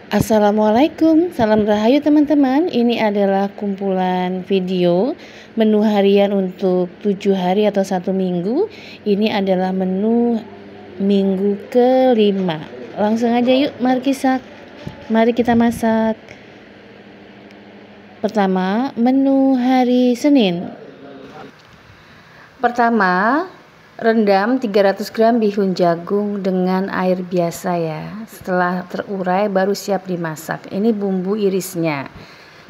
Assalamualaikum, salam rahayu teman-teman. Ini adalah kumpulan video menu harian untuk 7 hari atau 1 minggu. Ini adalah menu minggu ke-5. Langsung aja yuk, mari kita masak. Pertama, menu hari Senin. Pertama, rendam 300 gram bihun jagung dengan air biasa ya. Setelah terurai baru siap dimasak. Ini bumbu irisnya.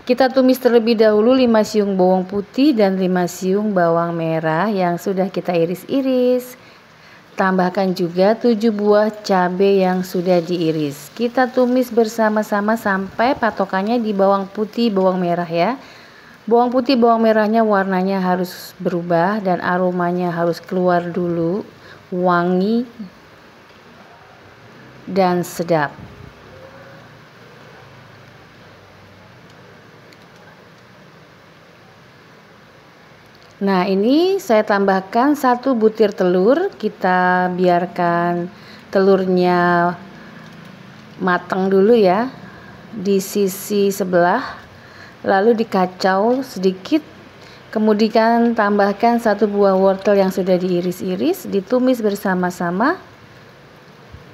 Kita tumis terlebih dahulu 5 siung bawang putih dan 5 siung bawang merah yang sudah kita iris-iris. Tambahkan juga 7 buah cabai yang sudah diiris. Kita tumis bersama-sama sampai patokannya di bawang putih, bawang merah ya. Bawang putih, bawang merahnya warnanya harus berubah dan aromanya harus keluar dulu, wangi dan sedap. Nah, ini saya tambahkan 1 butir telur. Kita biarkan telurnya matang dulu ya di sisi sebelah. Lalu dikacau sedikit, kemudian tambahkan 1 buah wortel yang sudah diiris-iris, ditumis bersama-sama.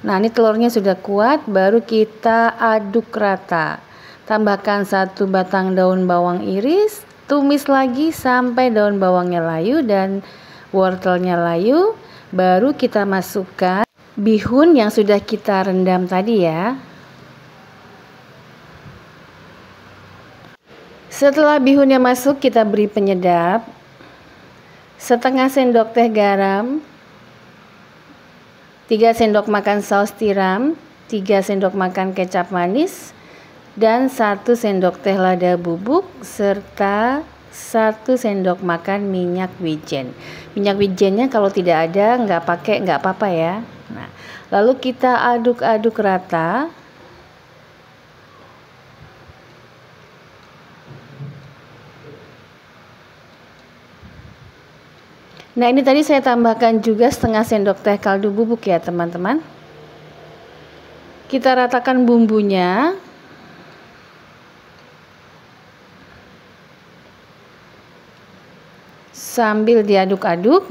Nah, ini telurnya sudah kuat, baru kita aduk rata. Tambahkan 1 batang daun bawang iris, tumis lagi sampai daun bawangnya layu dan wortelnya layu. Baru kita masukkan bihun yang sudah kita rendam tadi ya. Setelah bihunnya masuk, kita beri penyedap. Setengah sendok teh garam, 3 sendok makan saus tiram, 3 sendok makan kecap manis, dan 1 sendok teh lada bubuk, serta 1 sendok makan minyak wijen. Minyak wijennya kalau tidak ada nggak pakai nggak apa-apa ya. Nah, lalu kita aduk-aduk rata. Nah, ini tadi saya tambahkan juga setengah sendok teh kaldu bubuk ya teman-teman. Kita ratakan bumbunya. Sambil diaduk-aduk.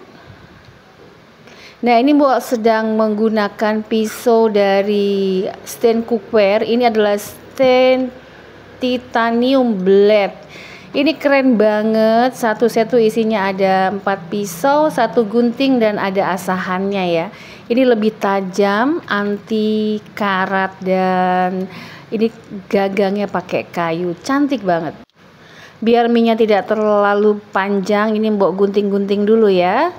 Nah, ini Mbok sedang menggunakan pisau dari stand cookware. Ini adalah stand titanium blade. Ini keren banget, satu set tuh isinya ada 4 pisau, 1 gunting dan ada asahannya ya. Ini lebih tajam, anti karat dan ini gagangnya pakai kayu, cantik banget. Biar minyak tidak terlalu panjang, ini Mbok gunting-gunting dulu ya.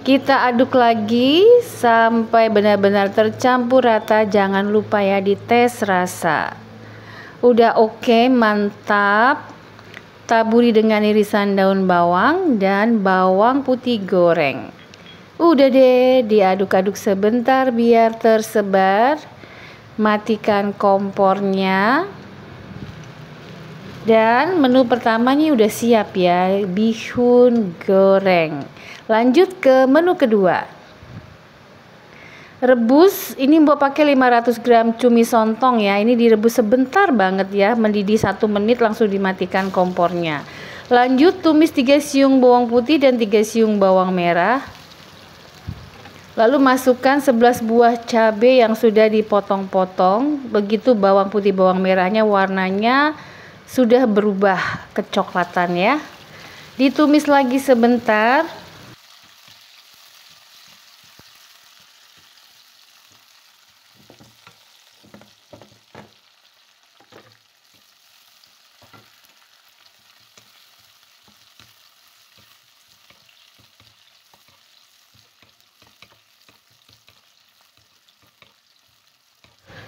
Kita aduk lagi sampai benar-benar tercampur rata, jangan lupa ya dites rasa. Udah oke, mantap. Taburi dengan irisan daun bawang dan bawang putih goreng. Udah deh, diaduk-aduk sebentar biar tersebar. Matikan kompornya. Dan menu pertamanya udah siap ya, bihun goreng. Lanjut ke menu kedua. Rebus, ini Mbok pakai 500 gram cumi sontong ya. Ini direbus sebentar banget ya, mendidih 1 menit langsung dimatikan kompornya. Lanjut tumis 3 siung bawang putih dan 3 siung bawang merah. Lalu masukkan 11 buah cabai yang sudah dipotong-potong. Begitu bawang putih bawang merahnya warnanya sudah berubah kecoklatan ya. Ditumis lagi sebentar.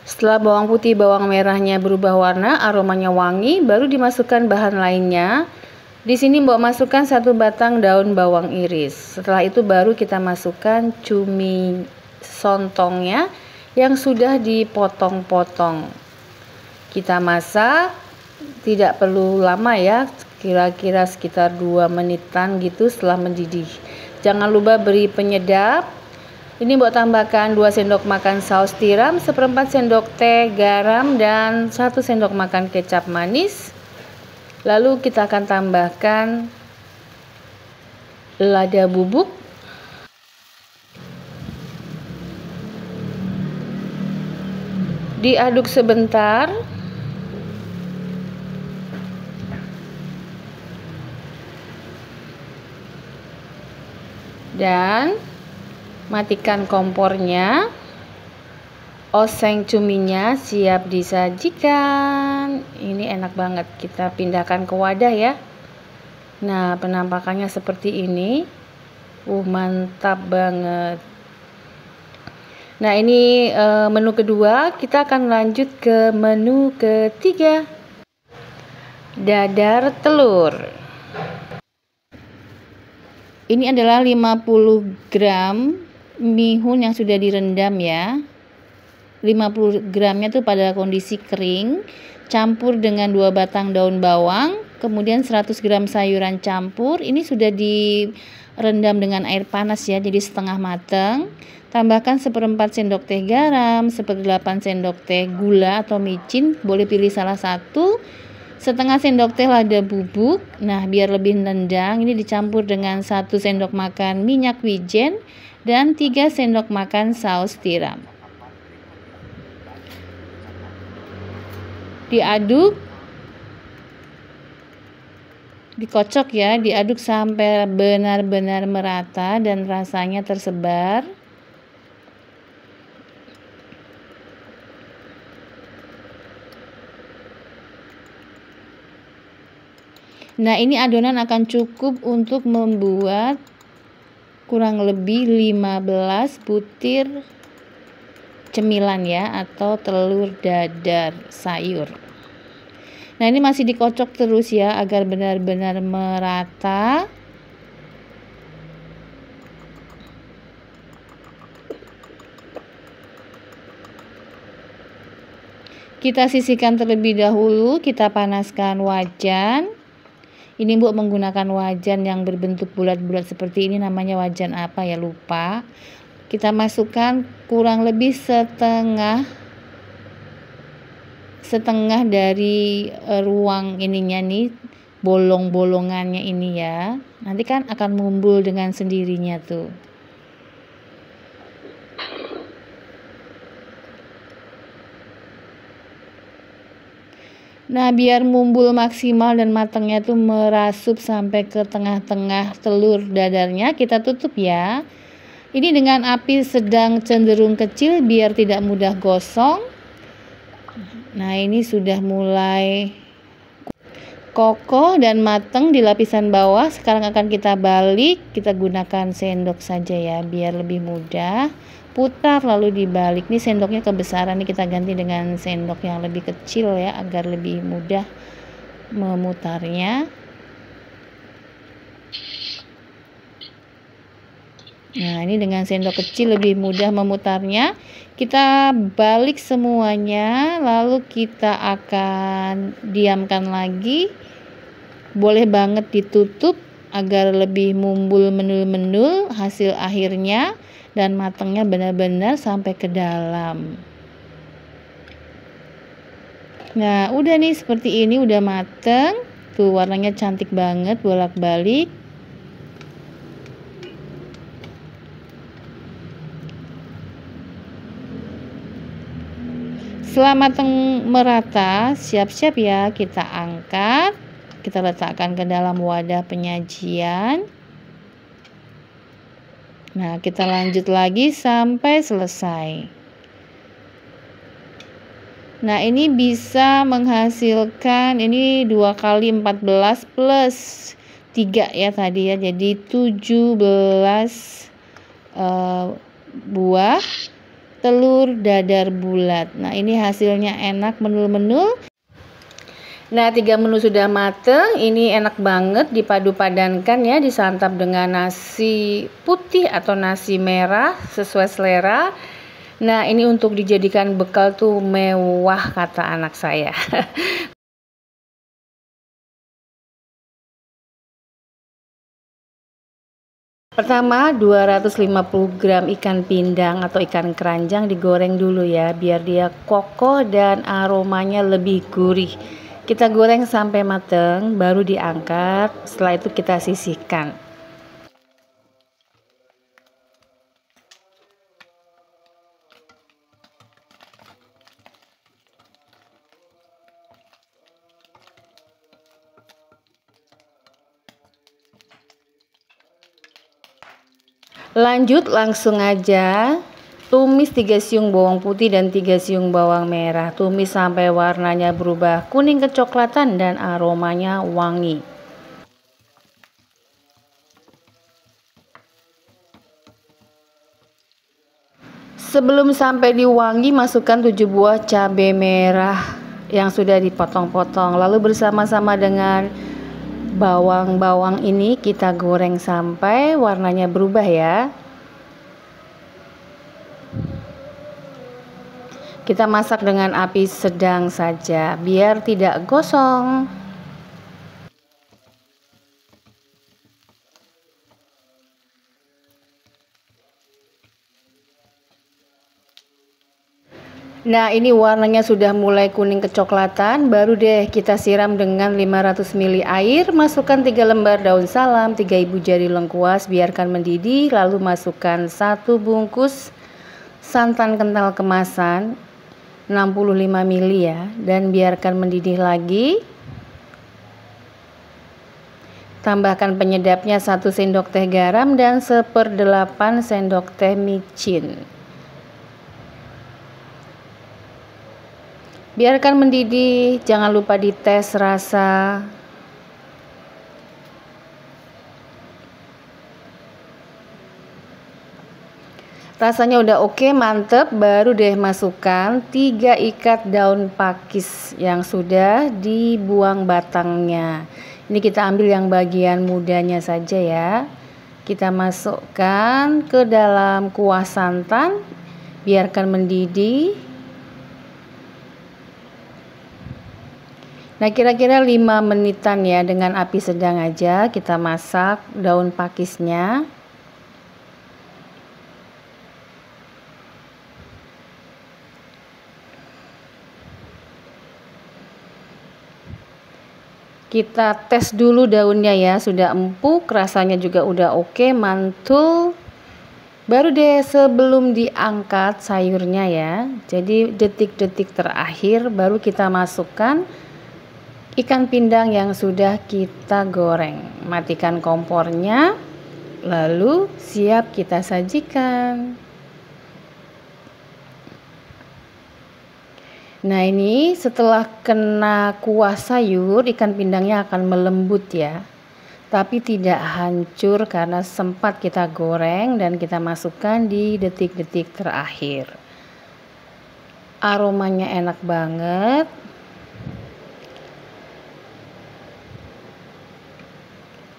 Setelah bawang putih bawang merahnya berubah warna, aromanya wangi, baru dimasukkan bahan lainnya. Di sini Mbok masukkan 1 batang daun bawang iris. Setelah itu baru kita masukkan cumi sontongnya yang sudah dipotong-potong. Kita masak, tidak perlu lama ya, kira-kira sekitar 2 menitan gitu setelah mendidih. Jangan lupa beri penyedap. Ini Mbok tambahkan 2 sendok makan saus tiram, 1/4 sendok teh garam, dan 1 sendok makan kecap manis. Lalu kita akan tambahkan lada bubuk, diaduk sebentar. Dan matikan kompornya. Oseng cuminya siap disajikan. Ini enak banget. Kita pindahkan ke wadah ya. Nah, penampakannya seperti ini. Mantap banget. Nah, ini menu kedua. Kita akan lanjut ke menu ketiga. Dadar telur. Ini adalah 50 gram mihun yang sudah direndam ya. 50 gramnya tuh pada kondisi kering, campur dengan 2 batang daun bawang, kemudian 100 gram sayuran campur. Ini sudah direndam dengan air panas ya, jadi setengah matang. Tambahkan 1/4 sendok teh garam, 1/8 sendok teh gula atau micin, boleh pilih salah satu. Setengah sendok teh lada bubuk. Nah, biar lebih nendang, ini dicampur dengan 1 sendok makan minyak wijen dan 3 sendok makan saus tiram. Diaduk, dikocok ya, diaduk sampai benar-benar merata dan rasanya tersebar. Nah, ini adonan akan cukup untuk membuat kurang lebih 15 butir cemilan ya, atau telur dadar sayur. Nah, ini masih dikocok terus ya agar benar-benar merata. Kita sisihkan terlebih dahulu, kita panaskan wajan. Ini Bu menggunakan wajan yang berbentuk bulat-bulat seperti ini, namanya wajan apa ya, lupa. Kita masukkan kurang lebih setengah dari ruang ininya nih, bolong-bolongannya ini ya. Nanti kan akan mumbul dengan sendirinya tuh. Nah, biar mumbul maksimal dan matangnya tuh merasup sampai ke tengah-tengah telur dadarnya, kita tutup ya. Ini dengan api sedang cenderung kecil biar tidak mudah gosong. Nah, ini sudah mulai kokoh dan matang di lapisan bawah. Sekarang akan kita balik, kita gunakan sendok saja ya biar lebih mudah. Putar lalu dibalik. Ini sendoknya kebesaran, nih kita ganti dengan sendok yang lebih kecil ya agar lebih mudah memutarnya. Nah, ini dengan sendok kecil lebih mudah memutarnya. Kita balik semuanya, lalu kita akan diamkan lagi. Boleh banget ditutup agar lebih mumbul menul-menul hasil akhirnya dan matangnya benar-benar sampai ke dalam. Nah, udah nih seperti ini, udah mateng. Tuh warnanya cantik banget, bolak-balik. Setelah matang merata, siap-siap ya kita angkat. Kita letakkan ke dalam wadah penyajian. Nah, kita lanjut lagi sampai selesai. Nah, ini bisa menghasilkan ini 2 kali 14 plus 3 ya tadi ya. Jadi 17 buah telur dadar bulat. Nah, ini hasilnya enak, menul-menul. Nah, 3 menu sudah mateng. Ini enak banget dipadu-padankan ya, disantap dengan nasi putih atau nasi merah sesuai selera. Nah, ini untuk dijadikan bekal tuh mewah kata anak saya. Pertama 250 gram ikan pindang atau ikan keranjang digoreng dulu ya, biar dia kokoh dan aromanya lebih gurih. Kita goreng sampai mateng, baru diangkat, setelah itu kita sisihkan. Lanjut langsung aja tumis 3 siung bawang putih dan 3 siung bawang merah. Tumis sampai warnanya berubah kuning kecoklatan dan aromanya wangi. Sebelum sampai di wangi, masukkan 7 buah cabai merah yang sudah dipotong-potong. Lalu bersama-sama dengan bawang-bawang ini kita goreng sampai warnanya berubah ya. Kita masak dengan api sedang saja biar tidak gosong. Nah, ini warnanya sudah mulai kuning kecoklatan, baru deh kita siram dengan 500 ml air, masukkan 3 lembar daun salam, 3 ibu jari lengkuas, biarkan mendidih, lalu masukkan 1 bungkus santan kental kemasan 65 ml ya, dan biarkan mendidih lagi. Tambahkan penyedapnya 1 sendok teh garam dan 1/8 sendok teh micin. Biarkan mendidih, jangan lupa dites rasa. Rasanya udah oke, mantep, baru deh masukkan 3 ikat daun pakis yang sudah dibuang batangnya. Ini kita ambil yang bagian mudanya saja ya. Kita masukkan ke dalam kuah santan, biarkan mendidih. Nah, kira-kira 5 menitan ya, dengan api sedang aja kita masak daun pakisnya. Kita tes dulu daunnya ya, sudah empuk, rasanya juga udah oke, mantul. Baru deh sebelum diangkat sayurnya ya. Jadi detik-detik terakhir baru kita masukkan ikan pindang yang sudah kita goreng. Matikan kompornya, lalu siap kita sajikan. Nah, ini setelah kena kuah sayur, ikan pindangnya akan melembut ya, tapi tidak hancur karena sempat kita goreng dan kita masukkan di detik-detik terakhir. Aromanya enak banget.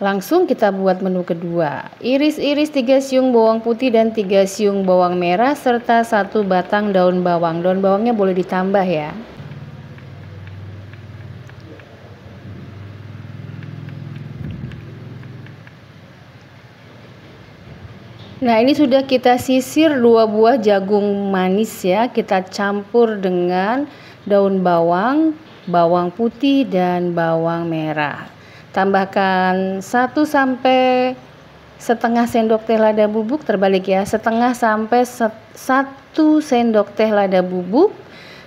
Langsung kita buat menu kedua. Iris-iris 3 siung bawang putih dan 3 siung bawang merah serta 1 batang daun bawang. Daun bawangnya boleh ditambah ya. Nah, ini sudah kita sisir 2 buah jagung manis ya. Kita campur dengan daun bawang, bawang putih dan bawang merah. Tambahkan 1 sampai setengah sendok teh lada bubuk, terbalik ya, setengah sampai 1 sendok teh lada bubuk.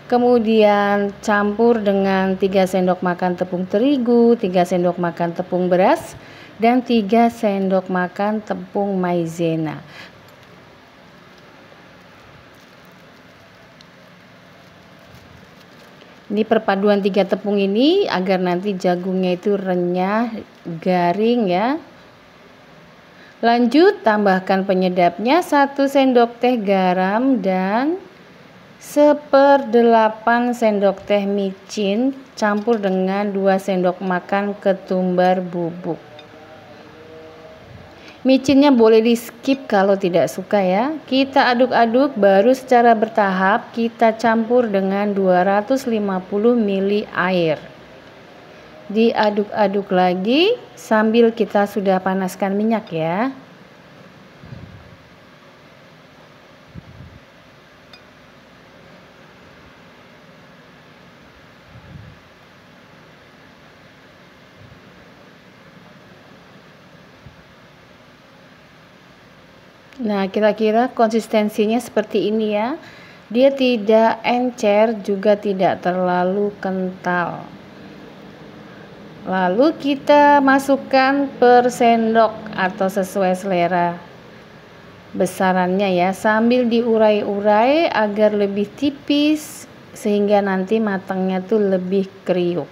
Kemudian campur dengan 3 sendok makan tepung terigu, 3 sendok makan tepung beras, dan 3 sendok makan tepung maizena. Ini perpaduan 3 tepung ini agar nanti jagungnya itu renyah, garing ya. Lanjut tambahkan penyedapnya 1 sendok teh garam dan 1/8 sendok teh micin, campur dengan 2 sendok makan ketumbar bubuk. Micinnya boleh di skip kalau tidak suka ya. Kita aduk-aduk, baru secara bertahap kita campur dengan 250 ml air. Diaduk-aduk lagi sambil kita sudah panaskan minyak ya. Nah, kira-kira konsistensinya seperti ini ya. Dia tidak encer, juga tidak terlalu kental. Lalu kita masukkan per sendok atau sesuai selera besarannya ya, sambil diurai-urai agar lebih tipis sehingga nanti matangnya tuh lebih kriuk.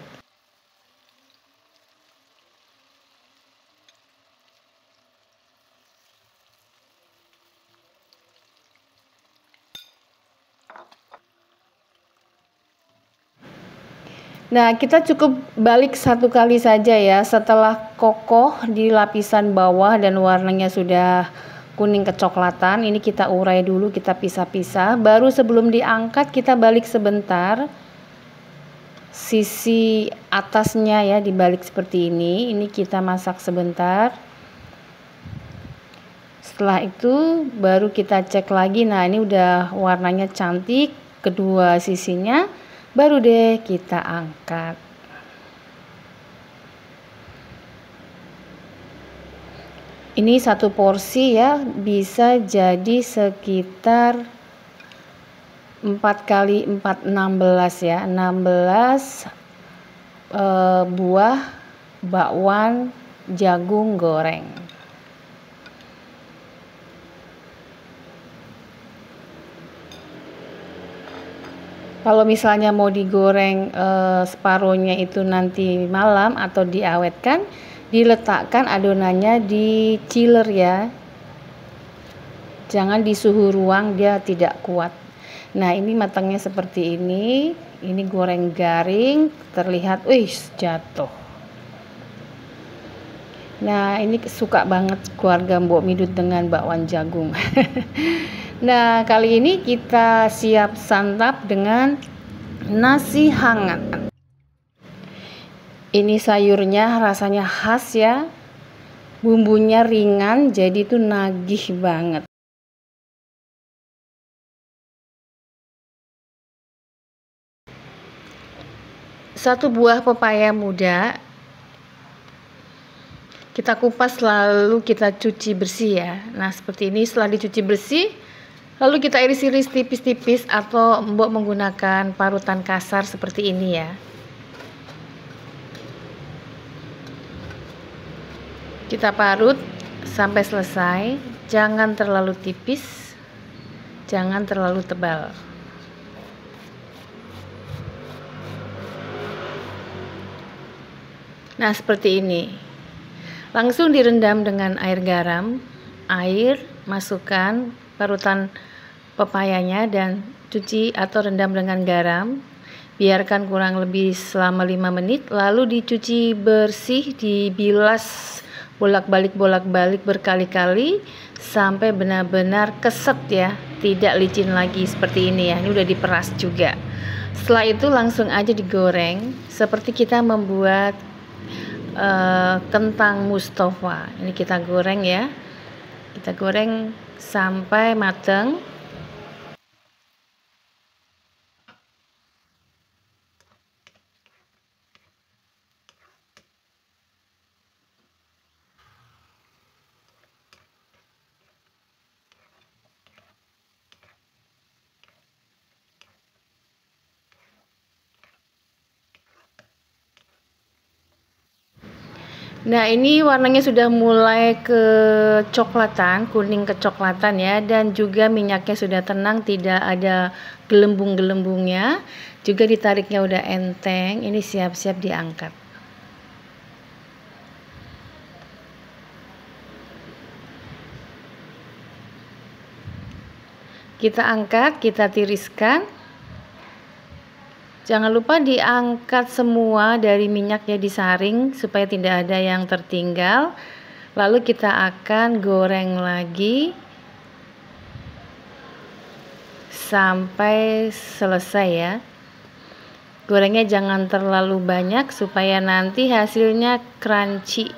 Nah, kita cukup balik satu kali saja ya. Setelah kokoh di lapisan bawah dan warnanya sudah kuning kecoklatan, ini kita urai dulu, kita pisah-pisah. Baru sebelum diangkat kita balik sebentar. Sisi atasnya ya dibalik seperti ini. Ini kita masak sebentar. Setelah itu baru kita cek lagi. Nah, ini udah warnanya cantik kedua sisinya. Baru deh kita angkat. Ini satu porsi ya, bisa jadi sekitar 4 kali 4 16 ya, 16 buah bakwan jagung goreng. Kalau misalnya mau digoreng separuhnya itu nanti malam atau diawetkan, diletakkan adonannya di chiller ya. Jangan di suhu ruang, dia tidak kuat. Nah, ini matangnya seperti ini. Ini goreng garing, terlihat jatuh. Nah, ini suka banget keluarga Mbok Midut dengan bakwan jagung. Nah, kali ini kita siap santap dengan nasi hangat. Ini sayurnya rasanya khas ya. Bumbunya ringan, jadi itu nagih banget. Satu buah pepaya muda kita kupas lalu kita cuci bersih ya. Nah, seperti ini. Setelah dicuci bersih, lalu kita iris-iris tipis-tipis atau Mbok menggunakan parutan kasar seperti ini ya. Kita parut sampai selesai, jangan terlalu tipis, jangan terlalu tebal. Nah, seperti ini. Langsung direndam dengan air garam, masukkan parutan pepayanya dan cuci atau rendam dengan garam. Biarkan kurang lebih selama 5 menit, lalu dicuci bersih, dibilas bolak-balik berkali-kali sampai benar-benar keset ya, tidak licin lagi seperti ini ya. Ini udah diperas juga. Setelah itu langsung aja digoreng seperti kita membuat kentang Mustafa. Ini kita goreng ya, kita goreng sampai matang. Nah, ini warnanya sudah mulai kecoklatan, kuning kecoklatan ya, dan juga minyaknya sudah tenang, tidak ada gelembung-gelembungnya. Juga ditariknya udah enteng. Ini siap-siap diangkat. Kita angkat, kita tiriskan. Jangan lupa diangkat semua dari minyaknya, disaring supaya tidak ada yang tertinggal. Lalu kita akan goreng lagi sampai selesai ya. Gorengnya jangan terlalu banyak supaya nanti hasilnya crunchy.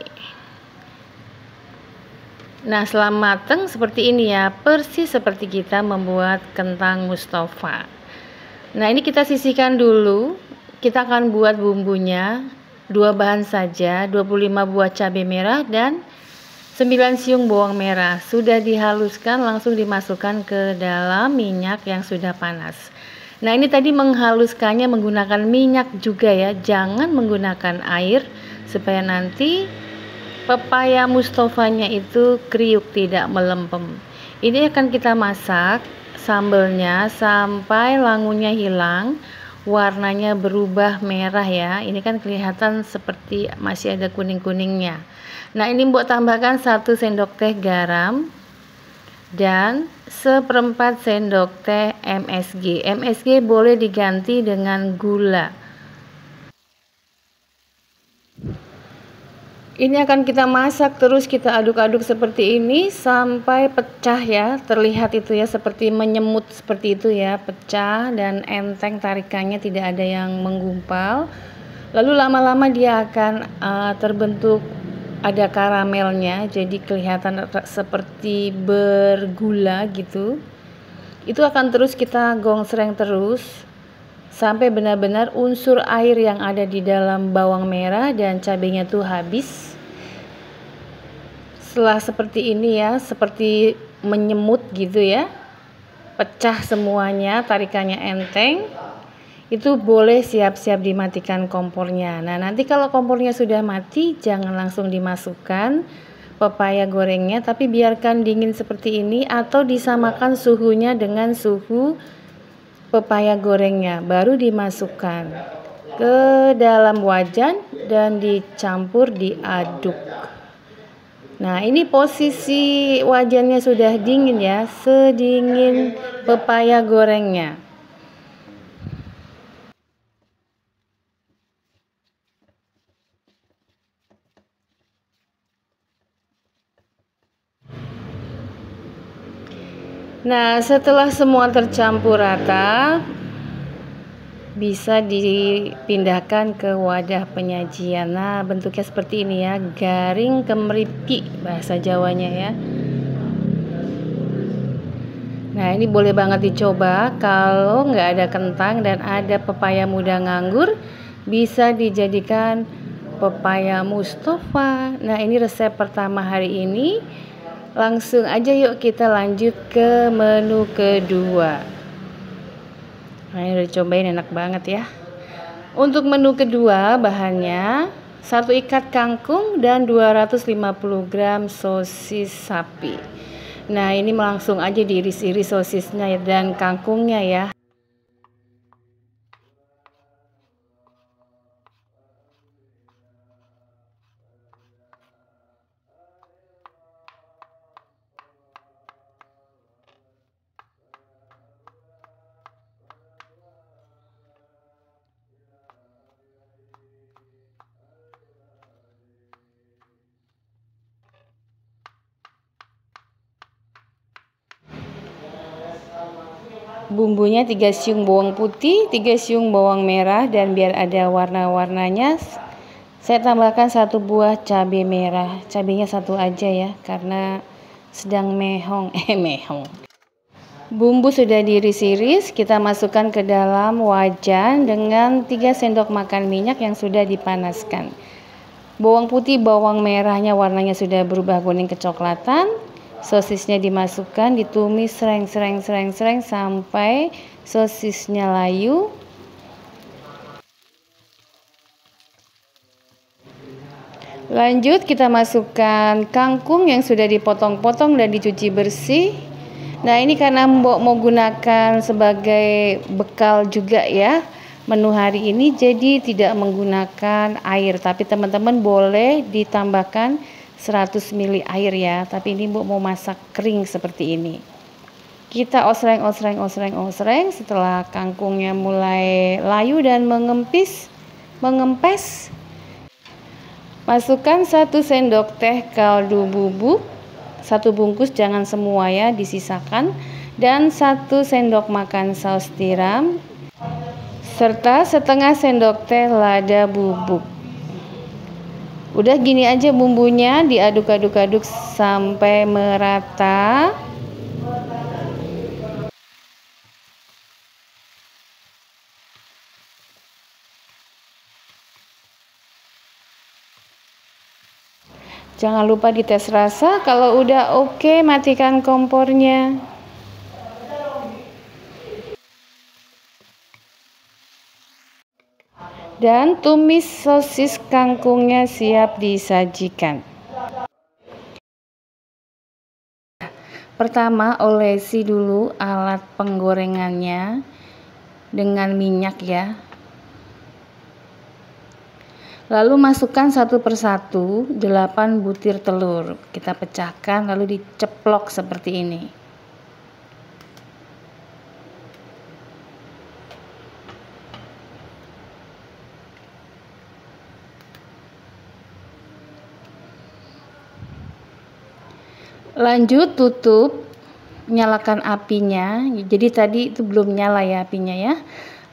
Nah, setelah mateng seperti ini ya, persis seperti kita membuat kentang Mustafa. Nah, ini kita sisihkan dulu. Kita akan buat bumbunya. 2 bahan saja, 25 buah cabai merah dan 9 siung bawang merah sudah dihaluskan, langsung dimasukkan ke dalam minyak yang sudah panas. Nah, ini tadi menghaluskannya menggunakan minyak juga ya, jangan menggunakan air supaya nanti pepaya mustofanya itu kriuk, tidak melempem. Ini akan kita masak sambelnya sampai langunya hilang, warnanya berubah merah ya. Ini kan kelihatan seperti masih ada kuning-kuningnya. Nah, ini Mbok tambahkan 1 sendok teh garam dan 1/4 sendok teh MSG. MSG boleh diganti dengan gula. Ini akan kita masak terus, kita aduk-aduk seperti ini sampai pecah ya, terlihat itu ya, seperti menyemut seperti itu ya, pecah dan enteng, tarikannya tidak ada yang menggumpal. Lalu lama-lama dia akan terbentuk ada karamelnya, jadi kelihatan seperti bergula gitu. Itu akan terus kita gongsreng terus sampai benar-benar unsur air yang ada di dalam bawang merah dan cabenya tuh habis. Setelah seperti ini ya, seperti menyemut gitu ya, pecah semuanya, tarikannya enteng, itu boleh siap-siap dimatikan kompornya. Nah, nanti kalau kompornya sudah mati, jangan langsung dimasukkan pepaya gorengnya, tapi biarkan dingin seperti ini atau disamakan suhunya dengan suhu pepaya gorengnya, baru dimasukkan ke dalam wajan dan dicampur, diaduk. Nah, ini posisi wajannya sudah dingin ya, sedingin pepaya gorengnya. Nah, setelah semua tercampur rata, bisa dipindahkan ke wadah penyajian. Nah, bentuknya seperti ini ya, garing kemeripki bahasa Jawanya ya. Nah, ini boleh banget dicoba. Kalau nggak ada kentang dan ada pepaya muda nganggur, bisa dijadikan pepaya Mustofa. Nah, ini resep pertama hari ini. Langsung aja yuk kita lanjut ke menu kedua. Nah, ini udah cobain, enak banget ya. Untuk menu kedua bahannya 1 ikat kangkung dan 250 gram sosis sapi. Nah, ini langsung aja diiris-iris sosisnya dan kangkungnya ya. Bumbunya 3 siung bawang putih, 3 siung bawang merah, dan biar ada warna-warnanya saya tambahkan 1 buah cabai merah. Cabainya 1 aja ya karena sedang mehong. Mehong. Bumbu sudah diiris-iris, kita masukkan ke dalam wajan dengan 3 sendok makan minyak yang sudah dipanaskan. Bawang putih, bawang merahnya warnanya sudah berubah kuning kecoklatan. Sosisnya dimasukkan, ditumis sereng sampai sosisnya layu. Lanjut kita masukkan kangkung yang sudah dipotong-potong dan dicuci bersih. Nah, ini karena Mbok mau gunakan sebagai bekal juga ya menu hari ini, jadi tidak menggunakan air, tapi teman-teman boleh ditambahkan 100 ml air ya, tapi ini Mbok mau masak kering seperti ini. Kita osreng setelah kangkungnya mulai layu dan mengempes, masukkan 1 sendok teh kaldu bubuk, 1 bungkus, jangan semua ya, disisakan, dan 1 sendok makan saus tiram serta setengah sendok teh lada bubuk. Udah gini aja bumbunya, diaduk-aduk sampai merata. Jangan lupa dites rasa. Kalau udah oke, matikan kompornya. Dan tumis sosis kangkungnya siap disajikan. Pertama, olesi dulu alat penggorengannya dengan minyak ya. Lalu masukkan satu persatu 8 butir telur. Kita pecahkan lalu diceplok seperti ini. Lanjut tutup, nyalakan apinya. Jadi tadi itu belum nyala ya apinya ya.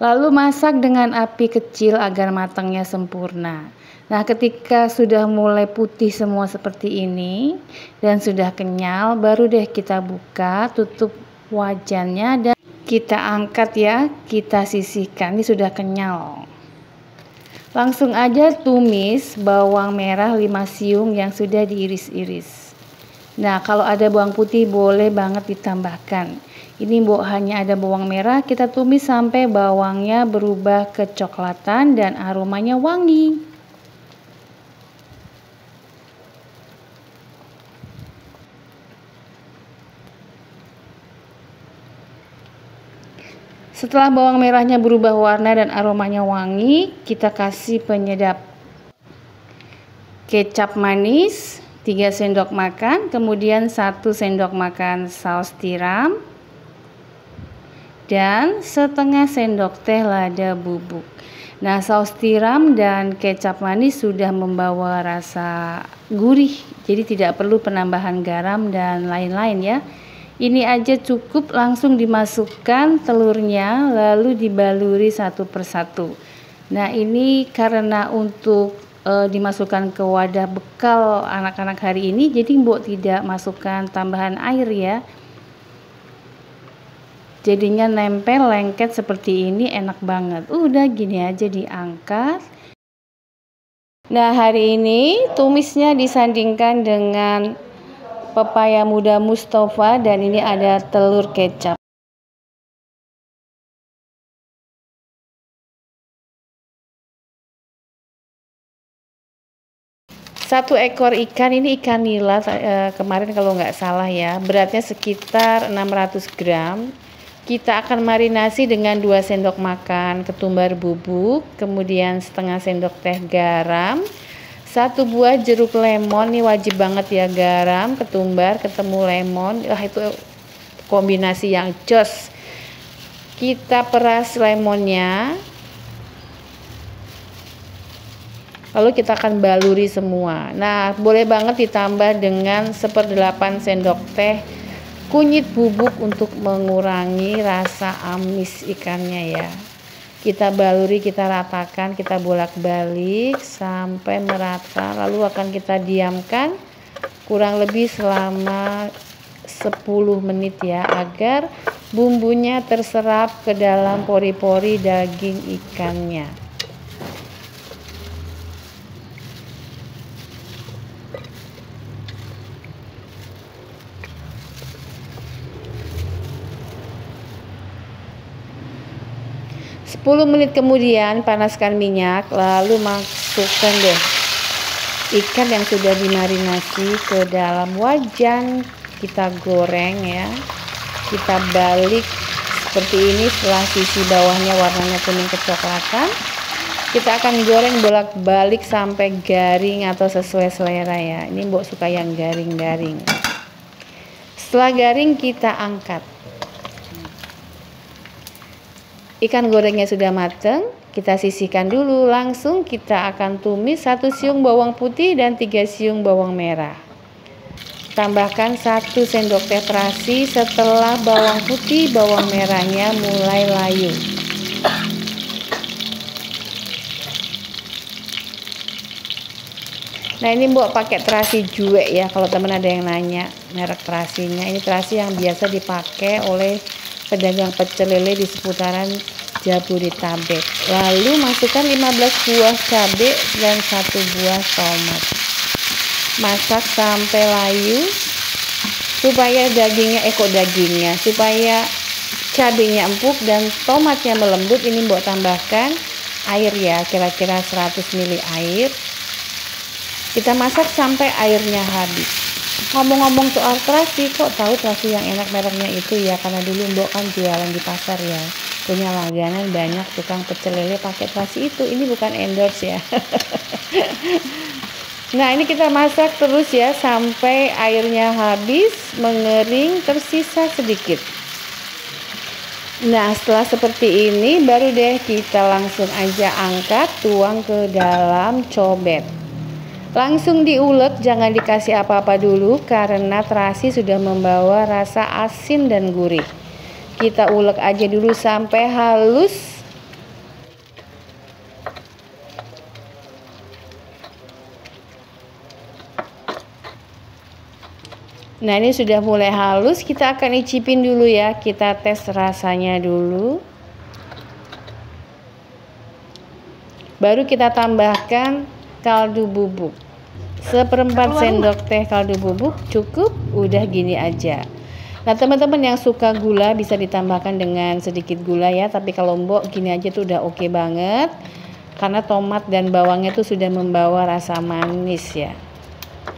Lalu masak dengan api kecil agar matangnya sempurna. Nah, ketika sudah mulai putih semua seperti ini dan sudah kenyal, baru deh kita buka, tutup wajannya dan kita angkat ya, kita sisihkan. Ini sudah kenyal. Langsung aja tumis bawang merah 5 siung yang sudah diiris-iris. Nah, kalau ada bawang putih boleh banget ditambahkan. Ini hanya ada bawang merah, kita tumis sampai bawangnya berubah kecoklatan dan aromanya wangi. Setelah bawang merahnya berubah warna dan aromanya wangi, kita kasih penyedap. Kecap manis 3 sendok makan, kemudian 1 sendok makan saus tiram, dan setengah sendok teh lada bubuk. Nah, saus tiram dan kecap manis sudah membawa rasa gurih, jadi tidak perlu penambahan garam dan lain-lain ya. Ini aja cukup, langsung dimasukkan telurnya lalu dibaluri satu persatu. Nah, ini karena untuk dimasukkan ke wadah bekal anak-anak hari ini, jadi Mbok tidak masukkan tambahan air ya. Jadinya nempel lengket seperti ini, enak banget. Udah gini aja diangkat. Nah, hari ini tumisnya disandingkan dengan pepaya muda Mustafa dan ini ada telur kecap. Satu ekor ikan, ini ikan nila kemarin kalau nggak salah ya, beratnya sekitar 600 gram. Kita akan marinasi dengan 2 sendok makan ketumbar bubuk, kemudian setengah sendok teh garam, 1 buah jeruk lemon, ini wajib banget ya, garam, ketumbar, ketemu lemon, itu kombinasi yang jos. Kita peras lemonnya. Lalu kita akan baluri semua. Nah, boleh banget ditambah dengan 1/8 sendok teh kunyit bubuk untuk mengurangi rasa amis ikannya ya. Kita baluri, kita ratakan, kita bolak-balik sampai merata. Lalu akan kita diamkan kurang lebih selama 10 menit ya, agar bumbunya terserap ke dalam pori-pori daging ikannya. Sepuluh menit kemudian panaskan minyak, lalu masukkan deh ikan yang sudah dimarinasi ke dalam wajan, kita goreng ya. Kita balik seperti ini, setelah sisi bawahnya warnanya kuning kecoklatan. Kita akan goreng bolak-balik sampai garing atau sesuai selera ya. Ini Mbok suka yang garing-garing. Setelah garing kita angkat. Ikan gorengnya sudah matang, kita sisihkan dulu. Langsung kita akan tumis 1 siung bawang putih dan 3 siung bawang merah. Tambahkan 1 sendok teh terasi setelah bawang putih, bawang merahnya mulai layu. Nah, ini Mbok pakai terasi juek ya, kalau teman ada yang nanya merek terasinya. Ini terasi yang biasa dipakai oleh pedagang pecel lele di seputaran Jabodetabek. Lalu masukkan 15 buah cabai dan 1 buah tomat. masak sampai layu supaya supaya cabenya empuk dan tomatnya melembut. Ini Mbok tambahkan air ya, kira-kira 100 ml air. Kita masak sampai airnya habis. Ngomong-ngomong soal terasi, kok tahu terasi yang enak mereknya itu ya, karena dulu Mbok kan jualan di pasar ya, punya langganan banyak tukang pecel lele pakai terasi itu. Ini bukan endorse ya. Nah, ini kita masak terus ya sampai airnya habis, mengering, tersisa sedikit. Nah, setelah seperti ini baru deh kita langsung aja angkat, tuang ke dalam cobek. Langsung diulek, jangan dikasih apa-apa dulu karena terasi sudah membawa rasa asin dan gurih. Kita ulek aja dulu sampai halus. Nah, ini sudah mulai halus, kita akan icipin dulu ya, kita tes rasanya dulu. Baru kita tambahkan kaldu bubuk. 1/4 sendok teh kaldu bubuk cukup, udah gini aja. Nah, teman-teman yang suka gula bisa ditambahkan dengan sedikit gula ya, tapi kalau Mbok gini aja tuh udah oke banget. Karena tomat dan bawangnya tuh sudah membawa rasa manis ya.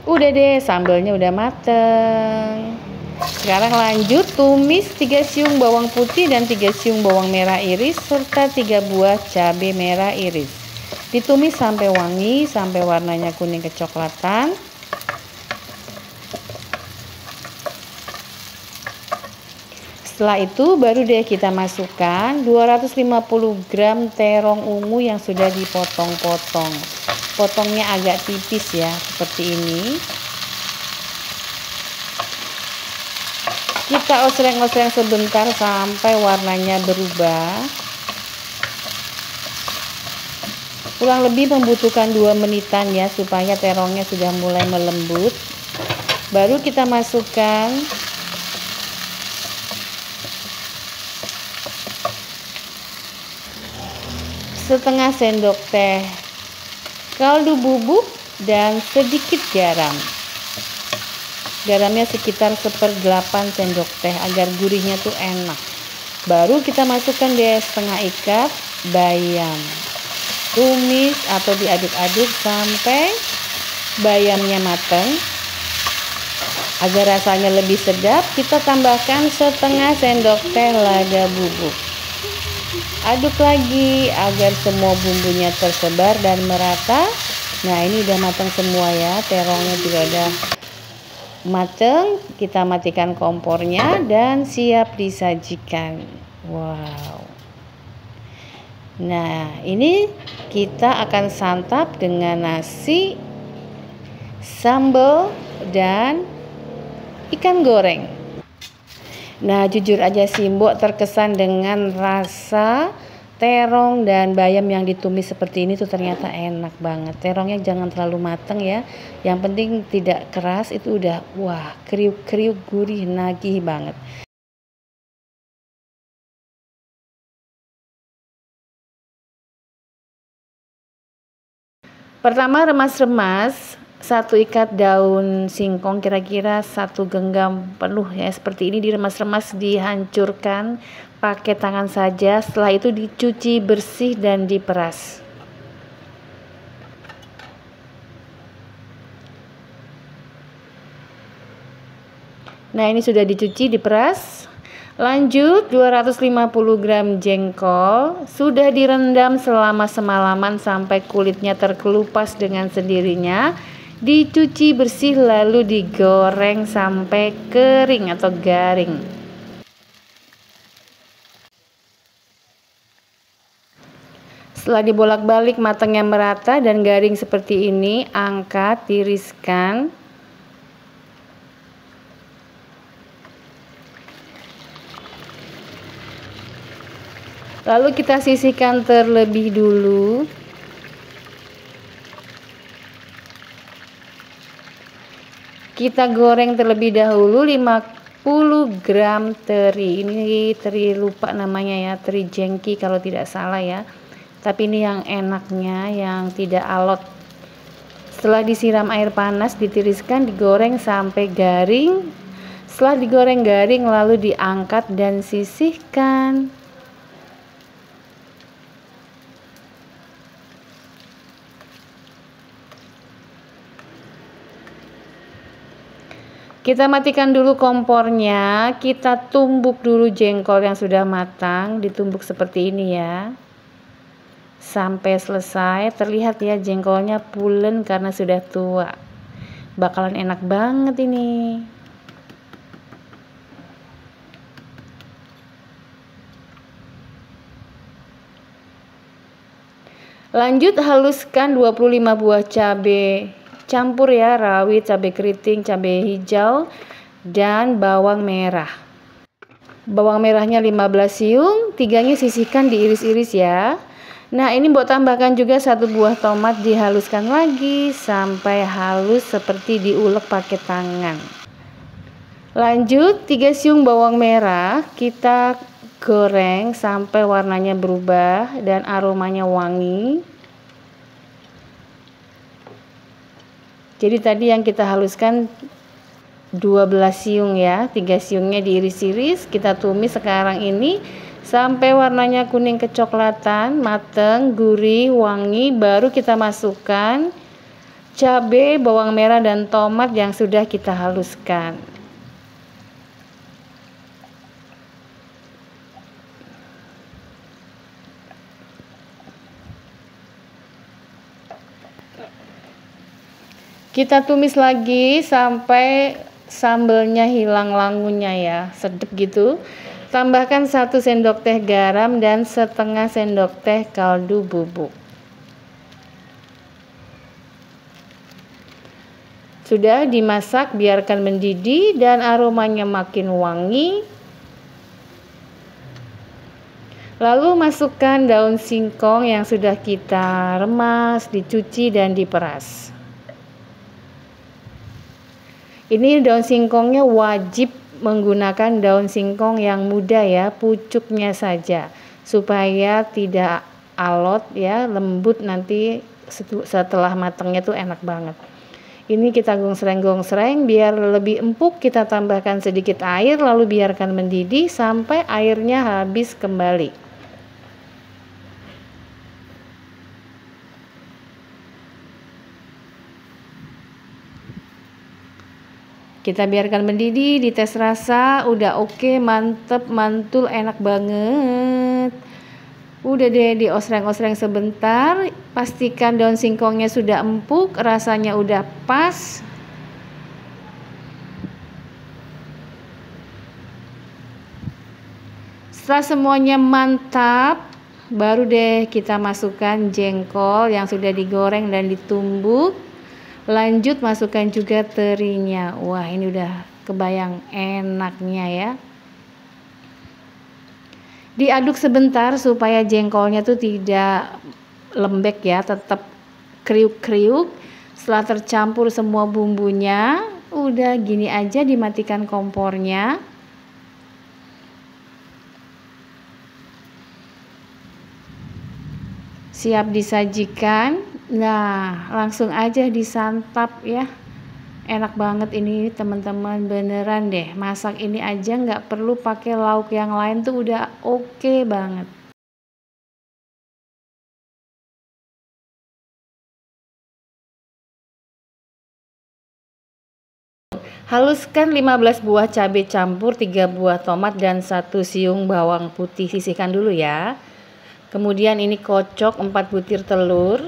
Udah deh, sambelnya udah mateng. Sekarang lanjut tumis 3 siung bawang putih dan 3 siung bawang merah iris serta 3 buah cabai merah iris. Ditumis sampai wangi, sampai warnanya kuning kecoklatan. Setelah itu baru deh kita masukkan 250 gram terong ungu yang sudah dipotong-potong. Potongnya agak tipis ya, seperti ini. Kita osreng-osreng sebentar sampai warnanya berubah. Kurang lebih membutuhkan 2 menitan ya, supaya terongnya sudah mulai melembut. Baru kita masukkan setengah sendok teh kaldu bubuk dan sedikit garam. Garamnya sekitar 1/8 sendok teh agar gurihnya tuh enak. Baru kita masukkan deh setengah ikat bayam. Tumis atau diaduk-aduk sampai bayamnya matang. Agar rasanya lebih sedap, kita tambahkan setengah sendok teh lada bubuk. Aduk lagi agar semua bumbunya tersebar dan merata. Nah, ini udah matang semua ya, terongnya juga udah matang. Kita matikan kompornya dan siap disajikan. Wow. Nah, ini kita akan santap dengan nasi, sambal, dan ikan goreng. Nah, jujur aja sih Mbok terkesan dengan rasa terong dan bayam yang ditumis seperti ini tuh ternyata enak banget. Terongnya jangan terlalu matang ya. Yang penting tidak keras, itu udah wah, kriuk-kriuk gurih nagih banget. Pertama remas-remas 1 ikat daun singkong, kira-kira 1 genggam penuh ya, seperti ini diremas-remas, dihancurkan pakai tangan saja. Setelah itu dicuci bersih dan diperas. Nah, ini sudah dicuci, diperas. Lanjut 250 gram jengkol sudah direndam selama semalaman sampai kulitnya terkelupas dengan sendirinya. Dicuci bersih lalu digoreng sampai kering atau garing. Setelah dibolak-balik matangnya merata dan garing seperti ini, angkat, tiriskan. Lalu kita sisihkan terlebih dulu. Kita goreng terlebih dahulu 50 gram teri. Ini teri lupa namanya ya, teri jengki kalau tidak salah ya. Tapi ini yang enaknya, yang tidak alot Setelah disiram air panas, ditiriskan, digoreng sampai garing. Setelah digoreng garing, lalu diangkat dan sisihkan. Kita matikan dulu kompornya, kita tumbuk dulu jengkol yang sudah matang, ditumbuk seperti ini ya. Sampai selesai, terlihat ya jengkolnya pulen karena sudah tua. Bakalan enak banget ini. Lanjut haluskan 25 buah cabai. Campur ya, rawit, cabai keriting, cabai hijau, dan bawang merah. Bawang merahnya 15 siung, 3-nya sisihkan diiris-iris ya. Nah, ini Mbok tambahkan juga 1 buah tomat, dihaluskan lagi sampai halus seperti diulek pakai tangan. Lanjut 3 siung bawang merah, kita goreng sampai warnanya berubah dan aromanya wangi. Jadi tadi yang kita haluskan 12 siung ya, 3 siungnya diiris-iris, kita tumis sekarang ini sampai warnanya kuning kecoklatan, mateng, gurih, wangi. Baru kita masukkan cabai, bawang merah, dan tomat yang sudah kita haluskan. Kita tumis lagi sampai sambelnya hilang langunya ya, sedap gitu. Tambahkan 1 sendok teh garam dan setengah sendok teh kaldu bubuk. Sudah dimasak, biarkan mendidih dan aromanya makin wangi. Lalu masukkan daun singkong yang sudah kita remas, dicuci dan diperas. Ini daun singkongnya wajib menggunakan daun singkong yang muda ya, pucuknya saja, supaya tidak alot ya, lembut nanti setelah matangnya tuh enak banget. Ini kita gongsreng-gongsreng biar lebih empuk, kita tambahkan sedikit air lalu biarkan mendidih sampai airnya habis kembali. Kita biarkan mendidih, dites rasa, udah oke, mantep, mantul, enak banget. Udah deh diosreng-osreng sebentar, pastikan daun singkongnya sudah empuk, rasanya udah pas. Setelah semuanya mantap, baru deh kita masukkan jengkol yang sudah digoreng dan ditumbuk. Lanjut masukkan juga terinya. Wah, ini udah kebayang enaknya ya. Diaduk sebentar supaya jengkolnya tuh tidak lembek ya, tetap kriuk-kriuk. Setelah tercampur semua bumbunya, udah gini aja dimatikan kompornya. Siap disajikan. Nah, langsung aja disantap ya. Enak banget ini teman-teman, beneran deh. Masak ini aja nggak perlu pakai lauk yang lain tuh udah oke banget. Haluskan 15 buah cabai campur, 3 buah tomat dan 1 siung bawang putih. Sisihkan dulu ya. Kemudian ini kocok 4 butir telur.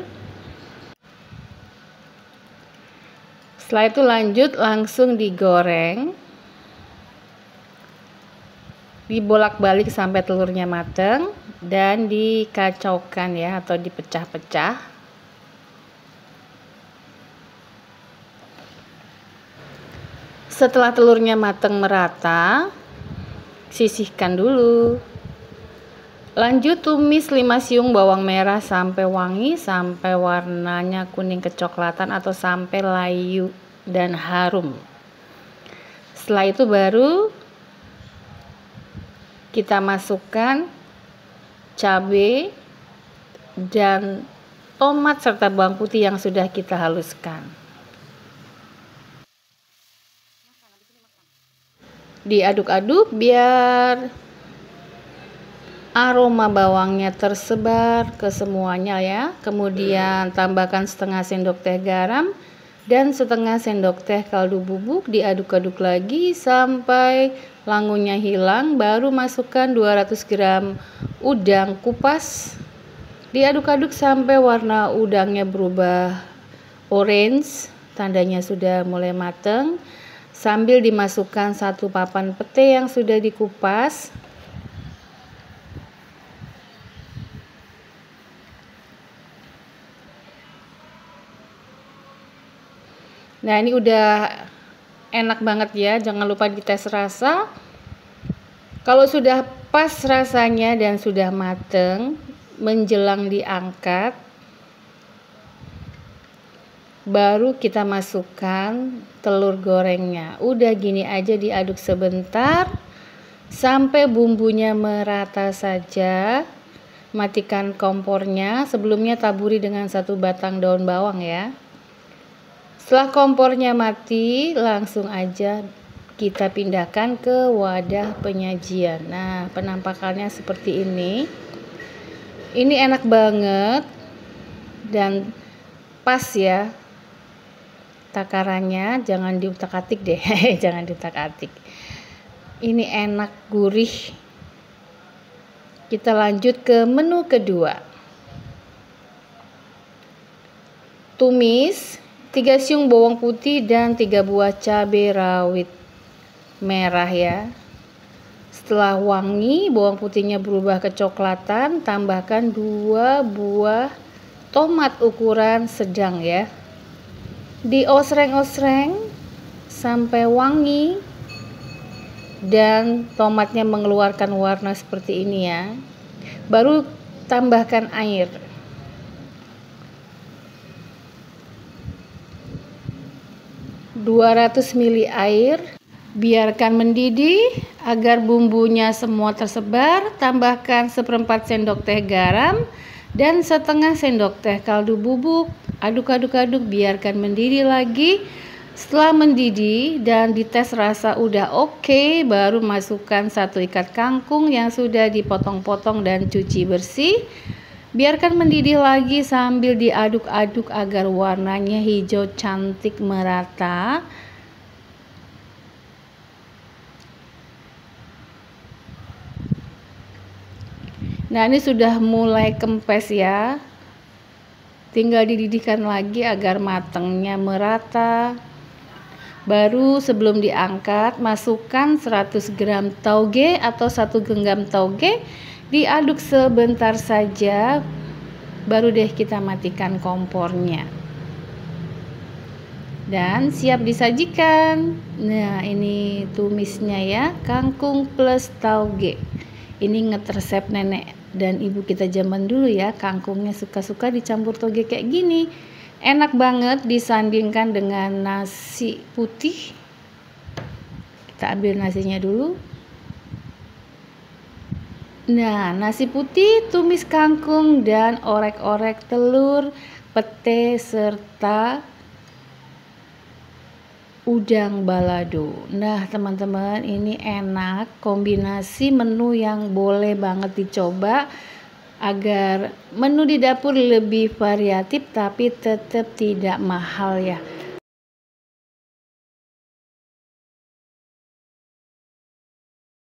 Setelah itu lanjut langsung digoreng, dibolak-balik sampai telurnya mateng dan dikacaukan ya, atau dipecah-pecah. Setelah telurnya mateng merata, sisihkan dulu. Lanjut tumis 5 siung bawang merah sampai wangi, sampai warnanya kuning kecoklatan atau sampai layu dan harum. Setelah itu baru kita masukkan cabai dan tomat serta bawang putih yang sudah kita haluskan. Diaduk-aduk biar aroma bawangnya tersebar ke semuanya ya. Kemudian tambahkan setengah sendok teh garam dan setengah sendok teh kaldu bubuk. Diaduk-aduk lagi sampai langunya hilang. Baru masukkan 200 gram udang kupas. Diaduk-aduk sampai warna udangnya berubah orange, tandanya sudah mulai matang. Sambil dimasukkan 1 papan pete yang sudah dikupas. Nah, ini udah enak banget ya, jangan lupa dites rasa. Kalau sudah pas rasanya dan sudah mateng, menjelang diangkat, baru kita masukkan telur gorengnya. Udah gini aja diaduk sebentar sampai bumbunya merata saja. Matikan kompornya, sebelumnya taburi dengan 1 batang daun bawang ya. Setelah kompornya mati, langsung aja kita pindahkan ke wadah penyajian. Nah, penampakannya seperti ini. Ini enak banget dan pas ya. Takarannya jangan diutak-atik deh. Jangan diutak-atik. Ini enak, gurih. Kita lanjut ke menu kedua. Tumis 3 siung bawang putih dan 3 buah cabai rawit merah ya. Setelah wangi, bawang putihnya berubah kecoklatan, tambahkan 2 buah tomat ukuran sedang ya. Diosreng-osreng sampai wangi dan tomatnya mengeluarkan warna seperti ini ya. Baru tambahkan air. (200 ml) air. Biarkan mendidih agar bumbunya semua tersebar. Tambahkan 1/4 sendok teh garam dan setengah sendok teh kaldu bubuk. Aduk-aduk-aduk, biarkan mendidih lagi. Setelah mendidih dan dites rasa udah oke, baru masukkan 1 ikat kangkung yang sudah dipotong-potong dan cuci bersih. Biarkan mendidih lagi sambil diaduk-aduk agar warnanya hijau cantik merata. Nah, ini sudah mulai kempes ya. Tinggal dididihkan lagi agar matangnya merata. Baru sebelum diangkat, masukkan 100 gram tauge atau 1 genggam tauge. Diaduk sebentar saja. Baru deh kita matikan kompornya. Dan siap disajikan. Nah, ini tumisnya ya, kangkung plus tauge. Ini resep nenek dan ibu kita zaman dulu ya, kangkungnya suka-suka dicampur toge kayak gini. Enak banget disandingkan dengan nasi putih. Kita ambil nasinya dulu. Nah, nasi putih, tumis kangkung dan orek-orek telur, pete serta udang balado. Nah, teman-teman, ini enak, kombinasi menu yang boleh banget dicoba agar menu di dapur lebih variatif tapi tetap tidak mahal ya.